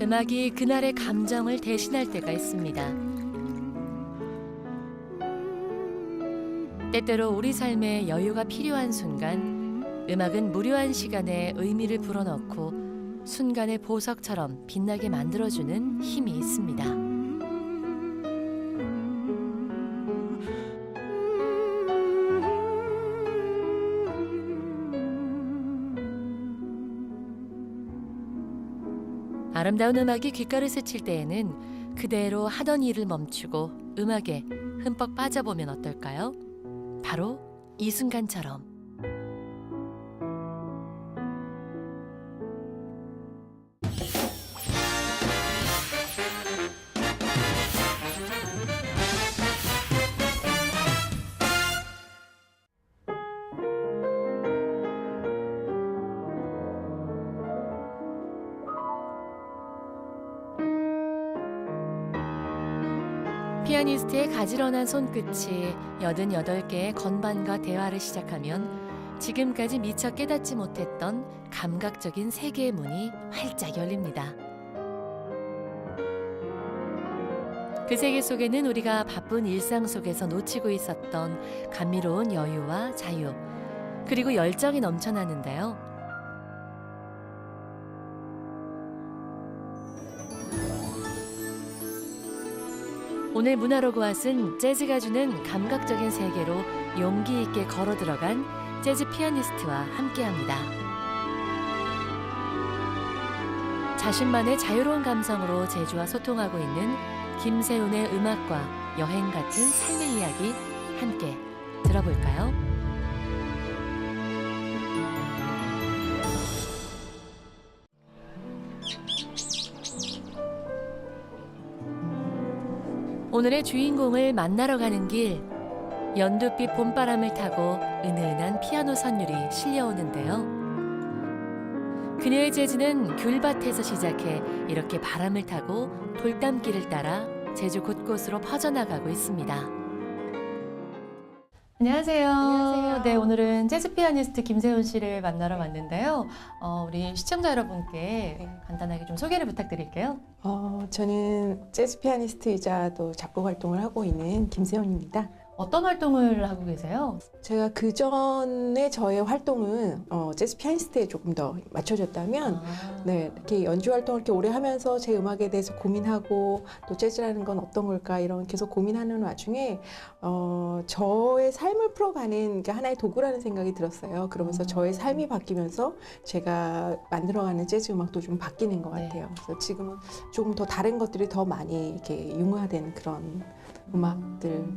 음악이 그날의 감정을 대신할 때가 있습니다. 때때로 우리 삶에 여유가 필요한 순간, 음악은 무료한 시간에 의미를 불어넣고 순간의 보석처럼 빛나게 만들어주는 힘이 있습니다. 아름다운 음악이 귓가를 스칠 때에는 그대로 하던 일을 멈추고 음악에 흠뻑 빠져보면 어떨까요? 바로 이 순간처럼. 피아니스트의 가지런한 손끝이 88개의 건반과 대화를 시작하면 지금까지 미처 깨닫지 못했던 감각적인 세계의 문이 활짝 열립니다. 그 세계 속에는 우리가 바쁜 일상 속에서 놓치고 있었던 감미로운 여유와 자유, 그리고 열정이 넘쳐나는데요. 오늘 문화로그앗은 재즈가 주는 감각적인 세계로 용기 있게 걸어 들어간 재즈 피아니스트와 함께합니다. 자신만의 자유로운 감성으로 재즈와 소통하고 있는 김세훈의 음악과 여행 같은 삶의 이야기 함께 들어볼까요? 오늘의 주인공을 만나러 가는 길, 연두빛 봄바람을 타고 은은한 피아노 선율이 실려오는데요. 그녀의 재즈는 귤밭에서 시작해 이렇게 바람을 타고 돌담길을 따라 제주 곳곳으로 퍼져나가고 있습니다. 안녕하세요. 안녕하세요. 네, 오늘은 재즈 피아니스트 김세훈 씨를 만나러 왔는데요. 우리 시청자 여러분께 간단하게 좀 소개를 부탁드릴게요. 저는 재즈 피아니스트이자 또 작곡 활동을 하고 있는 김세훈입니다. 어떤 활동을 하고 계세요? 제가 그 전에 저의 활동은 재즈 피아니스트에 조금 더 맞춰졌다면, 네, 이렇게 연주 활동을 이렇게 오래 하면서 제 음악에 대해서 고민하고 또 재즈라는 건 어떤 걸까 이런 계속 고민하는 와중에 저의 삶을 풀어가는 게 하나의 도구라는 생각이 들었어요. 그러면서 저의 삶이 바뀌면서 제가 만들어가는 재즈 음악도 좀 바뀌는 것 같아요. 그래서 지금은 조금 더 다른 것들이 더 많이 이렇게 융화된 그런 음악들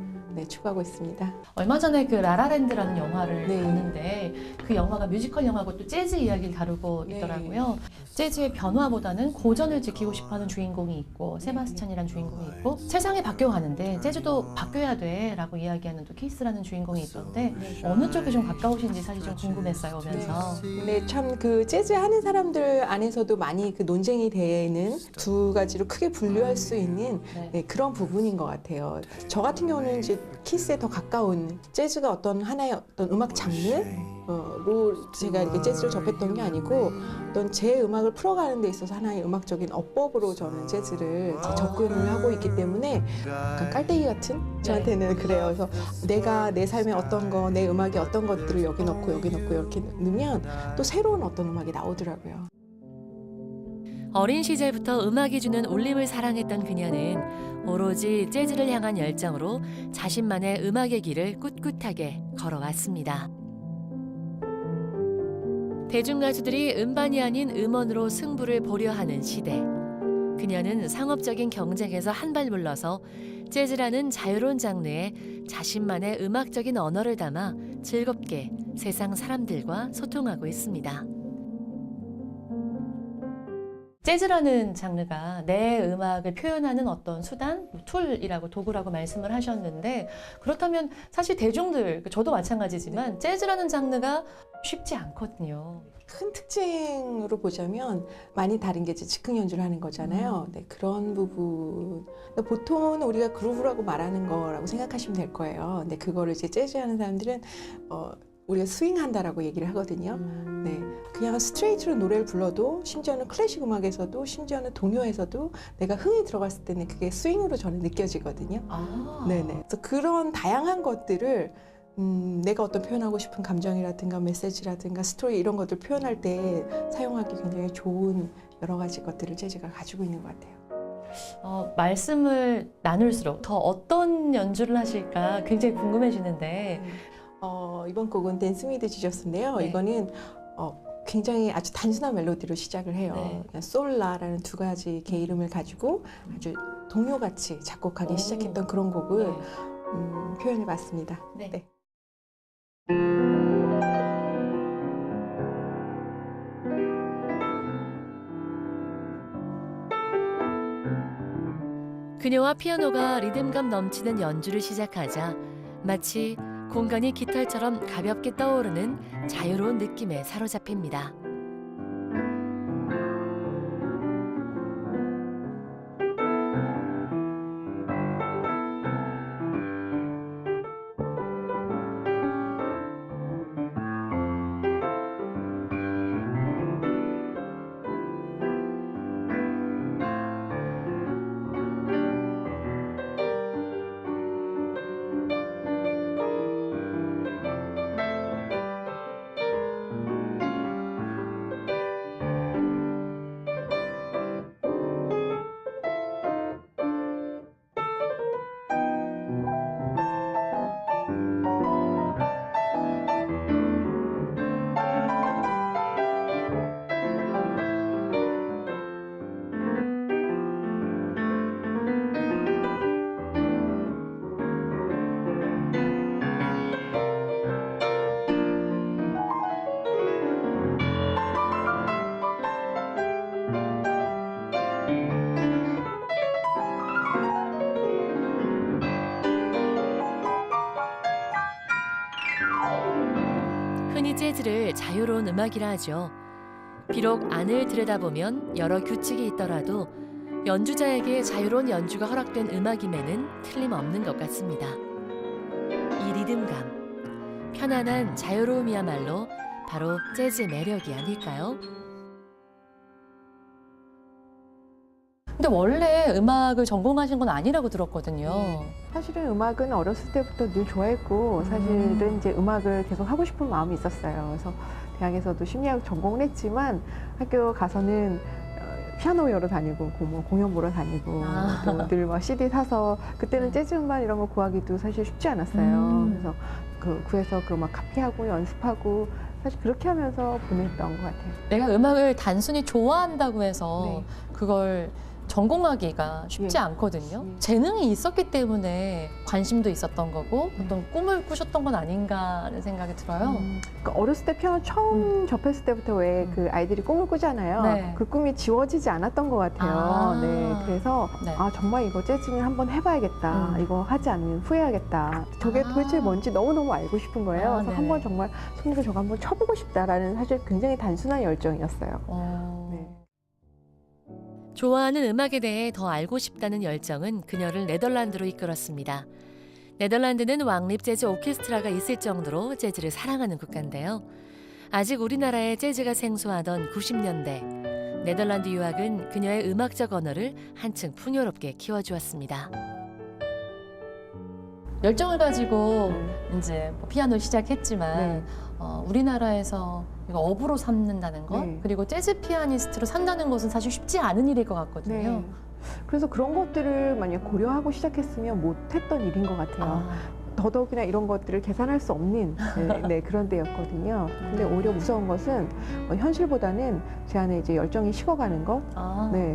추구하고 있습니다. 얼마 전에 그 라라랜드라는 영화를 봤는데 그 영화가 뮤지컬 영화고 또 재즈 이야기를 다루고 있더라고요. 재즈의 변화보다는 고전을 지키고 싶어하는 주인공이 있고 세바스찬이라는 주인공이 있고 세상이 바뀌어가는데 재즈도 바뀌어야 돼 라고 이야기하는 또 키스라는 주인공이 있던데 어느 쪽에 좀 가까우신지 사실 좀 궁금했어요 오면서. 네, 참 그 재즈 하는 사람들 안에서도 많이 그 논쟁이 되는 두 가지로 크게 분류할 수 있는 그런 부분인 것 같아요. 저 같은 경우는 이제 키스에 더 가까운 재즈가 어떤 하나의 어떤 음악 장르로 제가 이렇게 재즈를 접했던 게 아니고 어떤 제 음악을 풀어가는 데 있어서 하나의 음악적인 어법으로 저는 재즈를 접근을 하고 있기 때문에 약간 깔때기 같은 저한테는 그래요. 그래서 내가 내 삶에 어떤 거, 내 음악에 어떤 것들을 여기 넣고 여기 넣고 이렇게 넣으면 또 새로운 어떤 음악이 나오더라고요. 어린 시절부터 음악이 주는 울림을 사랑했던 그녀는 오로지 재즈를 향한 열정으로 자신만의 음악의 길을 꿋꿋하게 걸어왔습니다. 대중가수들이 음반이 아닌 음원으로 승부를 보려 하는 시대. 그녀는 상업적인 경쟁에서 한 발 물러서 재즈라는 자유로운 장르에 자신만의 음악적인 언어를 담아 즐겁게 세상 사람들과 소통하고 있습니다. 재즈라는 장르가 내 음악을 표현하는 어떤 수단, 툴이라고 도구라고 말씀을 하셨는데 그렇다면 사실 대중들, 저도 마찬가지지만 재즈라는 장르가 쉽지 않거든요. 큰 특징으로 보자면 많이 다른 게 이제 즉흥 연주를 하는 거잖아요. 네, 그런 부분. 보통은 우리가 그루브라고 말하는 거라고 생각하시면 될 거예요. 근데 그거를 이제 재즈 하는 사람들은 우리가 스윙한다라고 얘기를 하거든요. 네, 그냥 스트레이트로 노래를 불러도 심지어는 클래식 음악에서도 심지어는 동요에서도 내가 흥이 들어갔을 때는 그게 스윙으로 저는 느껴지거든요. 네네. 그래서 그런 다양한 것들을 내가 어떤 표현하고 싶은 감정이라든가 메시지라든가 스토리 이런 것들 표현할 때 사용하기 굉장히 좋은 여러 가지 것들을 재즈가 가지고 있는 것 같아요. 말씀을 나눌수록 더 어떤 연주를 하실까 굉장히 궁금해지는데 이번 곡은 댄스 위드 지저스인데요. 네. 이거는 굉장히 아주 단순한 멜로디로 시작을 해요. 네. 솔라라는 두 가지 개 이름을 가지고 아주 동요같이 작곡하기 오. 시작했던 그런 곡을 네. 표현해봤습니다. 네. 네. 그녀와 피아노가 리듬감 넘치는 연주를 시작하자 마치 공간이 깃털처럼 가볍게 떠오르는 자유로운 느낌에 사로잡힙니다. 흔히 재즈를 자유로운 음악이라 하죠. 비록 안을 들여다보면 여러 규칙이 있더라도 연주자에게 자유로운 연주가 허락된 음악임에는 틀림없는 것 같습니다. 이 리듬감, 편안한 자유로움이야말로 바로 재즈의 매력이 아닐까요? 근데 원래 음악을 전공하신 건 아니라고 들었거든요. 사실은 음악은 어렸을 때부터 늘 좋아했고 사실은 이제 음악을 계속 하고 싶은 마음이 있었어요. 그래서 대학에서도 심리학 전공을 했지만 학교 가서는 피아노 배우러 다니고 공연 보러 다니고 또 늘 막 CD 사서 그때는 재즈 음반 이런 거 구하기도 사실 쉽지 않았어요. 그래서 구해서 그 막 카피하고 연습하고 사실 그렇게 하면서 보냈던 것 같아요. 내가 음악을 단순히 좋아한다고 해서 네. 그걸 전공하기가 쉽지 예. 않거든요. 예. 재능이 있었기 때문에 관심도 있었던 거고 어떤 꿈을 꾸셨던 건 아닌가 하는 생각이 들어요. 그러니까 어렸을 때 피아노 처음 접했을 때부터 왜 그 아이들이 꿈을 꾸잖아요. 네. 그 꿈이 지워지지 않았던 것 같아요. 아. 네, 그래서 네. 정말 이거 재즈는 한번 해봐야겠다. 이거 하지 않으면 후회하겠다. 저게 아. 도대체 뭔지 너무너무 알고 싶은 거예요. 그래서 네네. 한번 정말 손으로 저거 한번 쳐보고 싶다라는 사실 굉장히 단순한 열정이었어요. 네. 좋아하는 음악에 대해 더 알고 싶다는 열정은 그녀를 네덜란드로 이끌었습니다. 네덜란드는 왕립 재즈 오케스트라가 있을 정도로 재즈를 사랑하는 국가인데요. 아직 우리나라에 재즈가 생소하던 90년대, 네덜란드 유학은 그녀의 음악적 언어를 한층 풍요롭게 키워주었습니다. 열정을 가지고 이제 뭐 피아노 시작했지만 네. 우리나라에서 이거 업으로 삼는다는 것 네. 그리고 재즈 피아니스트로 산다는 것은 사실 쉽지 않은 일일 것 같거든요. 네. 그래서 그런 것들을 만약 고려하고 시작했으면 못했던 일인 것 같아요. 더더욱이나 이런 것들을 계산할 수 없는 그런 때였거든요. 근데 오히려 무서운 것은 현실보다는 제 안에 이제 열정이 식어가는 것,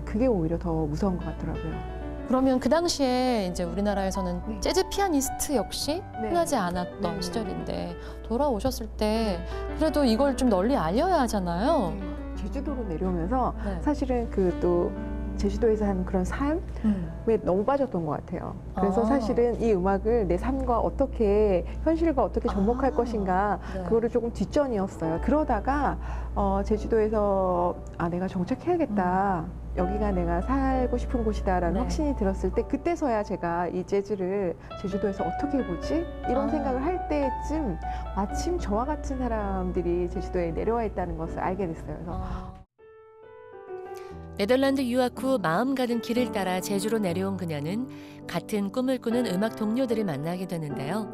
그게 오히려 더 무서운 것 같더라고요. 그러면 그 당시에 이제 우리나라에서는 네. 재즈 피아니스트 역시 네. 흔하지 않았던 네. 시절인데 돌아오셨을 때 그래도 이걸 좀 널리 알려야 하잖아요. 제주도로 내려오면서 네. 사실은 그 또 제주도에서 하는 그런 삶에 너무 빠졌던 것 같아요. 그래서 아. 사실은 이 음악을 내 삶과 어떻게 현실과 어떻게 접목할 것인가 네. 그거를 조금 뒷전이었어요. 그러다가 제주도에서 내가 정착해야겠다. 여기가 내가 살고 싶은 곳이다라는 네. 확신이 들었을 때 그때서야 제가 이 재즈를 제주도에서 어떻게 해보지? 이런 생각을 할 때쯤 마침 저와 같은 사람들이 제주도에 내려와 있다는 것을 알게 됐어요. 그래서 네덜란드 유학 후 마음 가는 길을 따라 제주로 내려온 그녀는 같은 꿈을 꾸는 음악 동료들을 만나게 되는데요.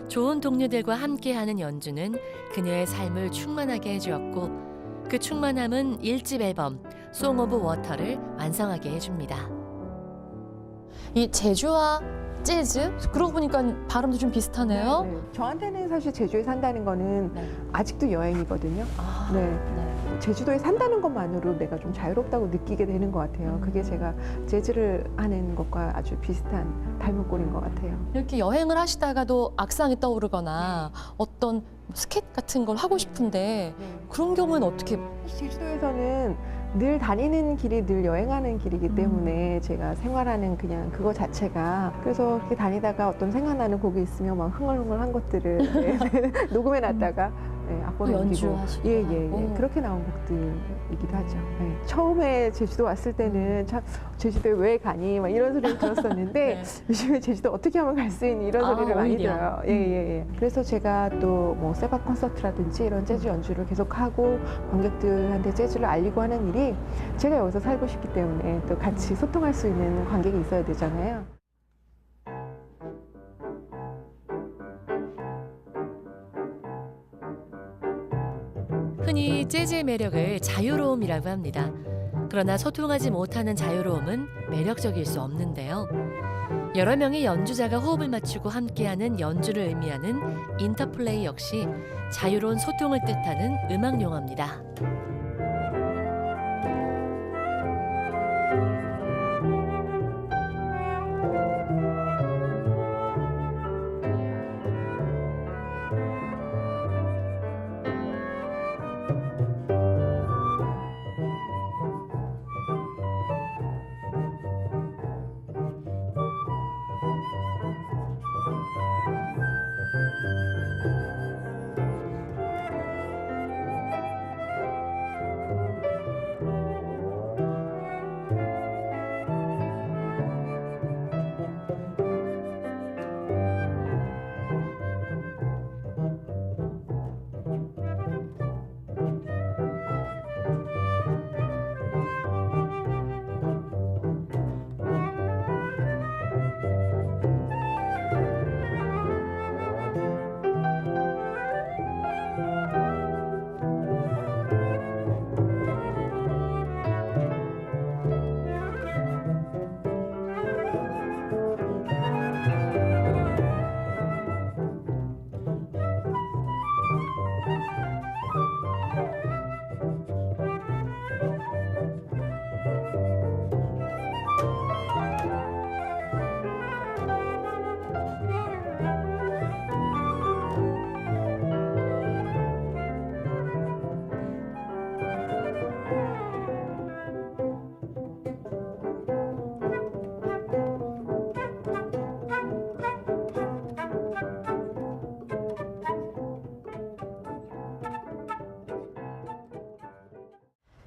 좋은 동료들과 함께하는 연주는 그녀의 삶을 충만하게 해주었고 그 충만함은 1집 앨범 송 오브 워터를 완성하게 해줍니다. 이 제주와 재즈? 그러고 보니까 발음도 좀 비슷하네요. 네. 저한테는 사실 제주에 산다는 거는 네. 아직도 여행이거든요. 아, 네. 네. 제주도에 산다는 것만으로 내가 좀 자유롭다고 느끼게 되는 것 같아요. 그게 제가 재즈를 하는 것과 아주 비슷한 닮은 꼴인 것 같아요. 이렇게 여행을 하시다가도 악상이 떠오르거나 어떤 스케치 같은 걸 하고 싶은데 그런 경우는 어떻게 제주도에서는 늘 다니는 길이 늘 여행하는 길이기 때문에 제가 생활하는 그냥 그거 자체가 그래서 이렇게 다니다가 어떤 생각나는 곡이 있으면 막 흥얼흥얼한 것들을 녹음해 놨다가 악보를 또 옮기고 연주하시기도 예. 하고. 그렇게 나온 곡들이기도 하죠. 네. 처음에 제주도 왔을 때는 참 제주도에 왜 가니 막 이런 소리를 들었었는데 네. 요즘에 제주도 어떻게 하면 갈 수 있니 이런 소리를 많이 오히려. 들어요. 예. 그래서 제가 또 뭐 세바 콘서트라든지 이런 재즈 연주를 계속하고 관객들한테 재즈를 알리고 하는 일이 제가 여기서 살고 싶기 때문에 또 같이 소통할 수 있는 관객이 있어야 되잖아요. 흔히 재즈의 매력을 자유로움이라고 합니다. 그러나 소통하지 못하는 자유로움은 매력적일 수 없는데요. 여러 명의 연주자가 호흡을 맞추고 함께하는 연주를 의미하는 인터플레이 역시 자유로운 소통을 뜻하는 음악 용어입니다.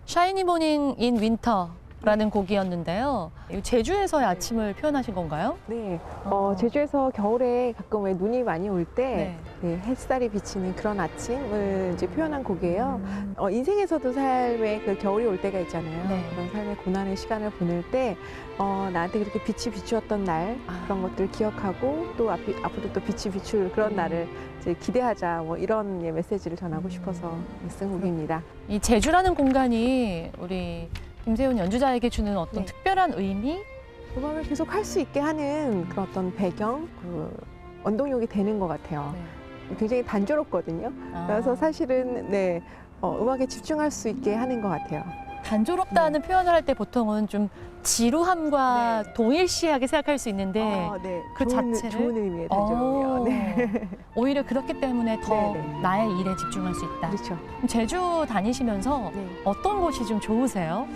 샤이니 모닝 인 윈터라는 곡이었는데요. 이 제주에서의 아침을 표현하신 건가요? 네, 제주에서 겨울에 가끔 왜 눈이 많이 올 때 햇살이 비치는 그런 아침을 이제 표현한 곡이에요. 인생에서도 삶에 그 겨울이 올 때가 있잖아요. 네. 그런 삶의 고난의 시간을 보낼 때 나한테 그렇게 빛이 비추었던 날 그런 것들을 기억하고 또 앞으로 또 빛이 비출 그런 날을 이제 기대하자 뭐 이런 메시지를 전하고 싶어서 쓴 곡입니다. 이 제주라는 공간이 우리 김세훈 연주자에게 주는 어떤 네. 특별한 의미? 음악을 계속 할 수 있게 하는 그런 어떤 배경, 그 원동력이 되는 것 같아요. 굉장히 단조롭거든요. 그래서 사실은 음악에 집중할 수 있게 하는 것 같아요. 단조롭다는 표현을 할 때 보통은 좀 지루함과 동일시하게 생각할 수 있는데 그 좋은, 자체를 좋은 의미의 단조로움이요. 네. 오히려 그렇기 때문에 더 네. 나의 일에 집중할 수 있다. 그렇죠. 제주 다니시면서 네. 어떤 곳이 좀 좋으세요?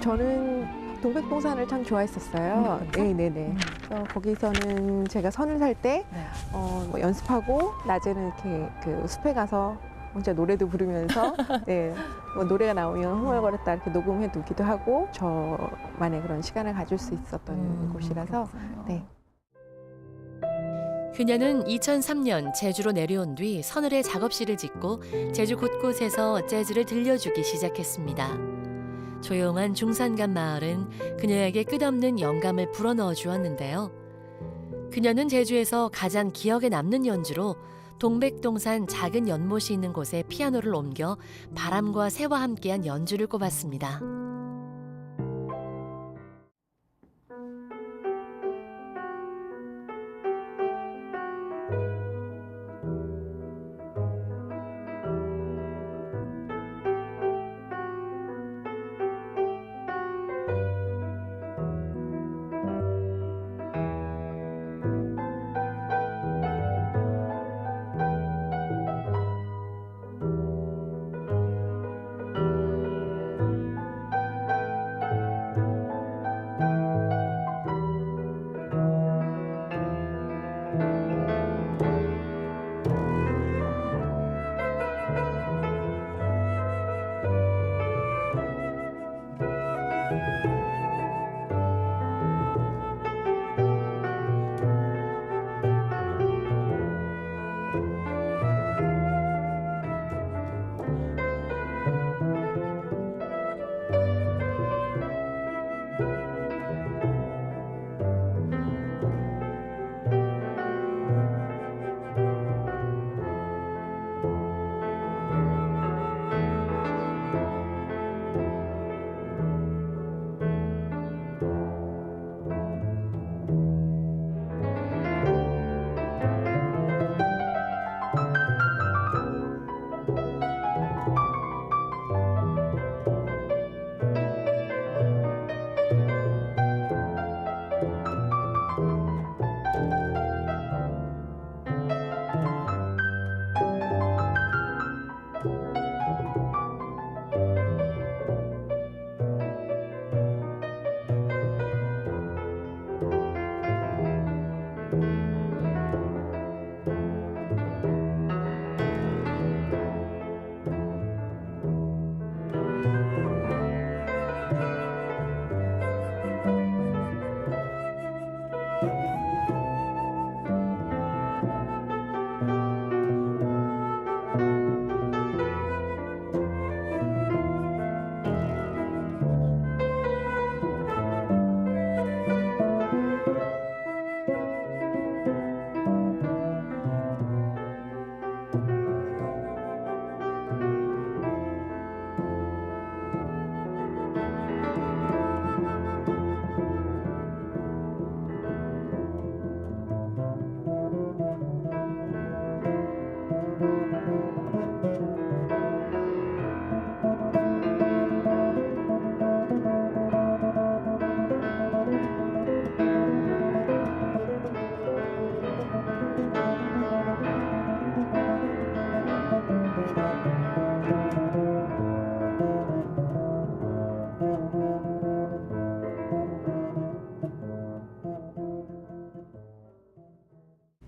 저는 동백동산을 참 좋아했었어요. 네네네. 그래서 거기서는 제가 선을 살 때 네. 뭐 연습하고 낮에는 이렇게 그 숲에 가서 혼자 노래도 부르면서 네, 뭐 노래가 나오면 흥얼거렸다 이렇게 녹음해 두기도 하고 저만의 그런 시간을 가질 수 있었던 곳이라서 네. 그녀는 2003년 제주로 내려온 뒤 서늘에 작업실을 짓고 제주 곳곳에서 재즈를 들려주기 시작했습니다. 조용한 중산간 마을은 그녀에게 끝없는 영감을 불어넣어 주었는데요. 그녀는 제주에서 가장 기억에 남는 연주로 동백동산 작은 연못이 있는 곳에 피아노를 옮겨 바람과 새와 함께한 연주를 꼽았습니다.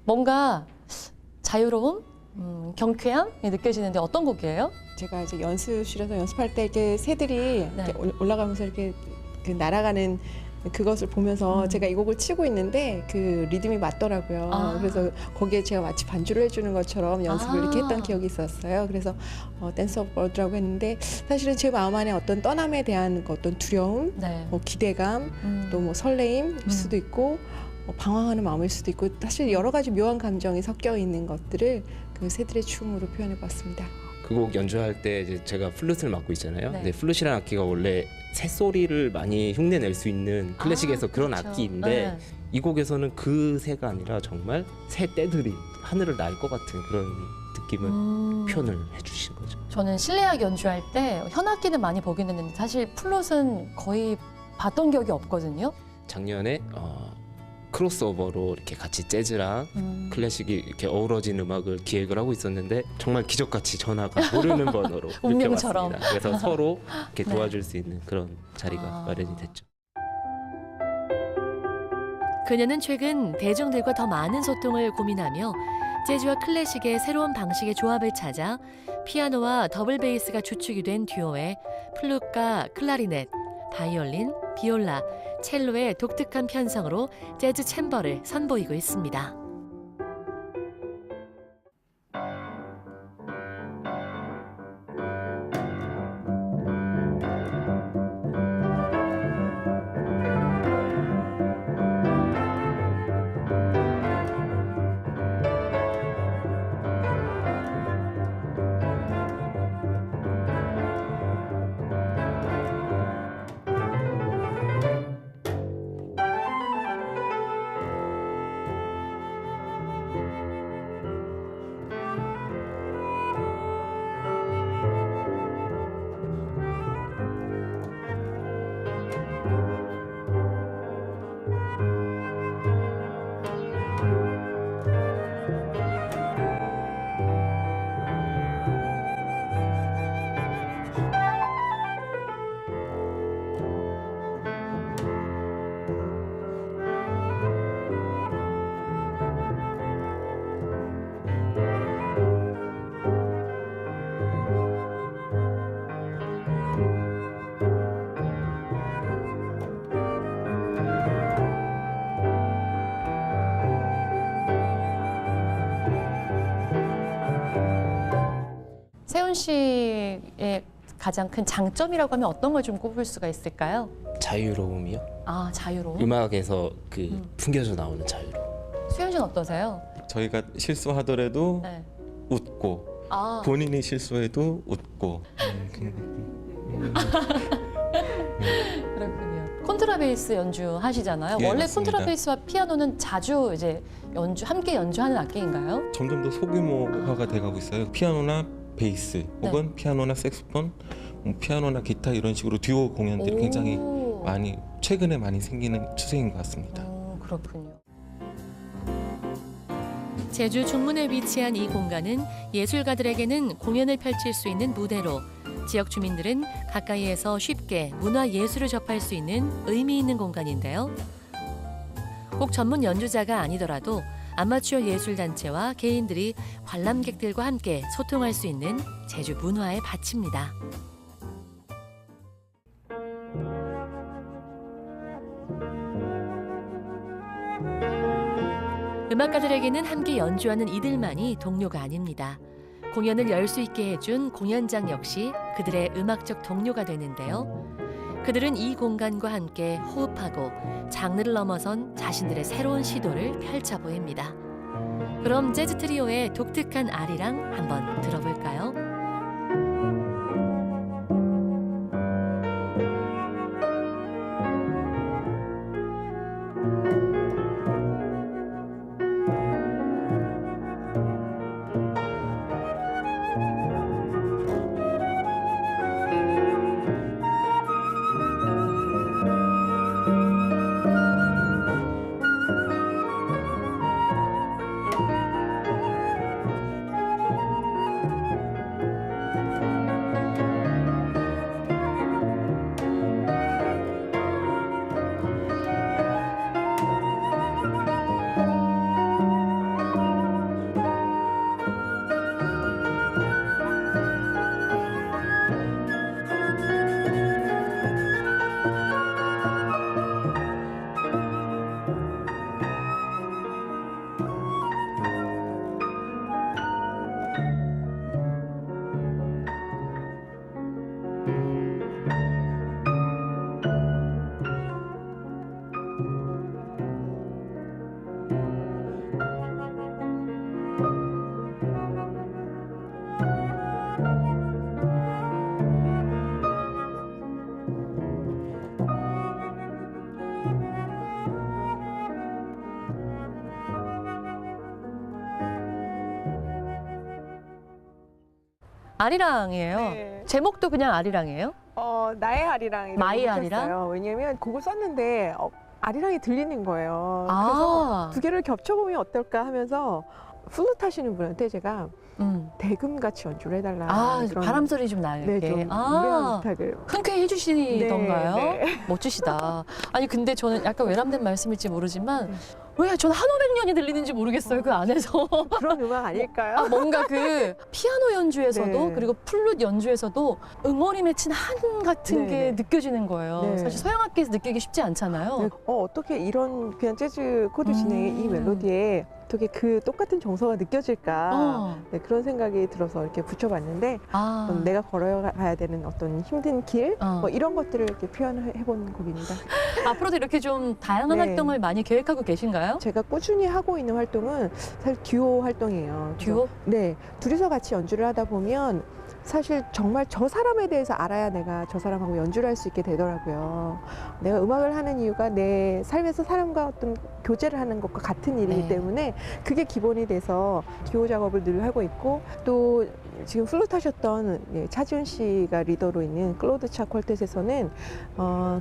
뭔가 자유로움, 경쾌함이 느껴지는데 어떤 곡이에요? 제가 이제 연습실에서 연습할 때 이렇게 새들이 네. 이렇게 올라가면서 이렇게 그 날아가는 그것을 보면서 제가 이 곡을 치고 있는데 그 리듬이 맞더라고요. 아. 그래서 거기에 제가 마치 반주를 해주는 것처럼 연습을 이렇게 아. 했던 기억이 있었어요. 그래서 댄스 오브 월드라고 했는데 사실은 제 마음 안에 어떤 떠남에 대한 어떤 두려움, 네. 뭐 기대감, 또 뭐 설레임일 수도 있고 방황하는 마음일 수도 있고 사실 여러 가지 묘한 감정이 섞여 있는 것들을 그 새들의 춤으로 표현해봤습니다. 그 곡 연주할 때 이제 제가 플룻을 맡고 있잖아요. 네. 근데 플룻이라는 악기가 원래 새소리를 많이 흉내낼 수 있는 클래식에서 그런 그렇죠. 악기인데 네. 이 곡에서는 그 새가 아니라 정말 새 떼들이 하늘을 날 것 같은 그런 느낌을 표현을 해주신 거죠. 저는 실내악 연주할 때 현악기는 많이 보긴 했는데 사실 플룻은 거의 봤던 기억이 없거든요. 작년에 크로스오버로 이렇게 같이 재즈랑 클래식이 이렇게 어우러진 음악을 기획을 하고 있었는데 정말 기적같이 전화가 모르는 번호로 이렇게 운명처럼. 왔습니다. 그래서 서로 이렇게 네. 도와줄 수 있는 그런 자리가 아. 마련이 됐죠. 그녀는 최근 대중들과 더 많은 소통을 고민하며 재즈와 클래식의 새로운 방식의 조합을 찾아 피아노와 더블 베이스가 주축이 된 듀오에 플룻과 클라리넷, 바이올린, 비올라, 첼로의 독특한 편성으로 재즈 챔버를 선보이고 있습니다. 세훈 씨의 가장 큰 장점이라고 하면 어떤 걸 좀 꼽을 수가 있을까요? 자유로움이요? 아, 자유로움. 음악에서 그 풍겨져 나오는 자유로움. 수현 씨는 어떠세요? 저희가 실수하더라도 네. 웃고 아, 본인이 실수해도 웃고 그렇군요. 콘트라베이스 연주하시잖아요. 예, 원래 맞습니다. 콘트라베이스와 피아노는 자주 이제 함께 연주하는 악기인가요? 점점 더 소규모화가 돼가고 있어요. 피아노나 베이스 혹은 피아노나 색소폰, 피아노나 기타 이런 식으로 듀오 공연들이 굉장히 많이 최근에 많이 생기는 추세인 것 같습니다. 그렇군요. 제주 중문에 위치한 이 공간은 예술가들에게는 공연을 펼칠 수 있는 무대로, 지역 주민들은 가까이에서 쉽게 문화 예술을 접할 수 있는 의미 있는 공간인데요. 꼭 전문 연주자가 아니더라도 아마추어 예술단체와 개인들이 관람객들과 함께 소통할 수 있는 제주 문화의 밭입니다. 음악가들에게는 함께 연주하는 이들만이 동료가 아닙니다. 공연을 열 수 있게 해준 공연장 역시 그들의 음악적 동료가 되는데요. 그들은 이 공간과 함께 호흡하고 장르를 넘어선 자신들의 새로운 시도를 펼쳐 보입니다. 그럼 재즈 트리오의 독특한 아리랑 한번 들어볼까요? 아리랑이에요. 네. 제목도 그냥 아리랑이에요? 나의 아리랑이라고 마이 붙였어요. 왜냐면 곡을 썼는데 아리랑이 들리는 거예요. 아. 그래서 두 개를 겹쳐보면 어떨까 하면서 플룻 하시는 분한테 제가 대금같이 연주를 해달라. 아, 그런, 바람 소리 좀 나게. 네, 좀 아, 무례한 부탁을. 흔쾌히 해주시던가요? 네, 네. 멋지시다. 아니 근데 저는 약간 외람된 말씀일지 모르지만 왜 저는 한오백년이 들리는지 모르겠어요. 그 안에서. 그런 음악 아닐까요? 아, 뭔가 그 피아노 연주에서도 네. 그리고 플룻 연주에서도 응어리 맺힌 한 같은 네, 게 네. 느껴지는 거예요. 네. 사실 서양악기에서 느끼기 쉽지 않잖아요. 네, 어떻게 이런 그냥 재즈 코드 진행의 이 멜로디에 어떻게 그 똑같은 정서가 느껴질까? 어. 네, 그런 생각이 들어서 이렇게 붙여봤는데 아, 내가 걸어가야 되는 어떤 힘든 길, 어. 뭐 이런 것들을 이렇게 표현해본 곡입니다. 앞으로도 이렇게 좀 다양한 네. 활동을 많이 계획하고 계신가요? 제가 꾸준히 하고 있는 활동은 사실 듀오 활동이에요. 그래서 듀오? 네, 둘이서 같이 연주를 하다 보면 사실 정말 저 사람에 대해서 알아야 내가 저 사람하고 연주를 할 수 있게 되더라고요. 내가 음악을 하는 이유가 내 삶에서 사람과 어떤 교제를 하는 것과 같은 일이기 네. 때문에 그게 기본이 돼서 듀오 작업을 늘 하고 있고 또 지금 플루트 하셨던 차지훈 씨가 리더로 있는 클로드 차 퀄텟에서는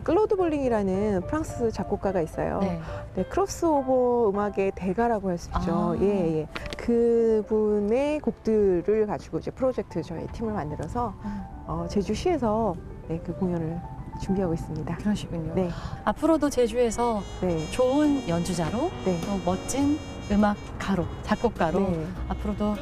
클로드 볼링이라는 프랑스 작곡가가 있어요. 네. 네, 크로스오버 음악의 대가라고 할 수 있죠. 아. 예, 예. 그분의 곡들을 가지고 이제 프로젝트 저희 팀을 만들어서 제주시에서 네, 그 공연을 준비하고 있습니다. 그러시군요. 네, 앞으로도 제주에서 네, 좋은 연주자로 네. 또 멋진 음악가로, 작곡가로 네. 앞으로도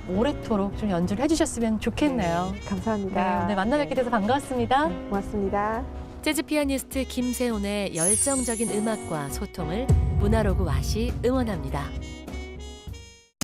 오래도록 좀 연주를 해주셨으면 좋겠네요. 네, 감사합니다. 네, 오늘 만나 뵙게 돼서 반가웠습니다. 네, 고맙습니다. 재즈 피아니스트 김세훈의 열정적인 음악과 소통을 문화로그 와시 응원합니다.